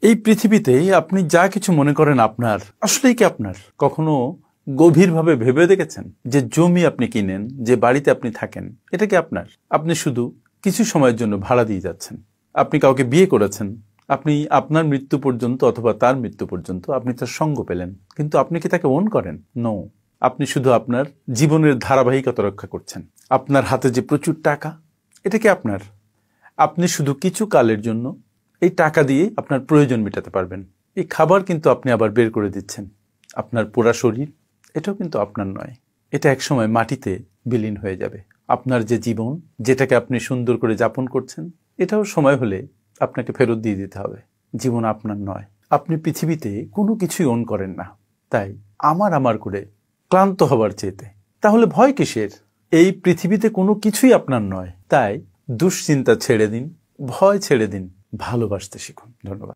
এই পৃথিবীতে আপনি যা কিছু মনে করেন আপনার, আসলেই কি আপনার? কখনো গভীরভাবে ভেবে দেখেছেন যে জমি আপনি কিনেন, যে বাড়িতে আপনি থাকেন, এটা কি আপনার? আপনি শুধু কিছু সময়ের জন্য ভাড়া দিয়ে যাচ্ছেন। আপনি কাউকে বিয়ে করেছেন, আপনি আপনার মৃত্যু পর্যন্ত অথবা তার মৃত্যু পর্যন্ত আপনি তার সঙ্গ পেলেন, কিন্তু আপনি কি তাকে ওন করেন? নো। আপনি শুধু আপনার জীবনের ধারাবাহিকতা রক্ষা করছেন। আপনার হাতে যে প্রচুর টাকা, এটা কি আপনার? আপনি শুধু কিছু কালের জন্য এই টাকা দিয়ে আপনার প্রয়োজন মেটাতে পারবেন। এই খাবার কিন্তু আপনি আবার বের করে দিচ্ছেন। আপনার পুরা শরীর, এটাও কিন্তু আপনার নয়। এটা একসময় মাটিতে বিলীন হয়ে যাবে। আপনার যে জীবন, যেটাকে আপনি সুন্দর করে যাপন করছেন, এটাও সময় হলে আপনাকে ফেরত দিয়ে দিতে হবে। জীবন আপনার নয়। আপনি পৃথিবীতে কোনো কিছুই ওন করেন না। তাই আমার করে ক্লান্ত হবার চেয়েতে তাহলে ভয় কিসের? এই পৃথিবীতে কোনো কিছুই আপনার নয়। তাই দুশ্চিন্তা ছেড়ে দিন, ভয় ছেড়ে দিন, ভালোবাসতে শিখুন। ধন্যবাদ।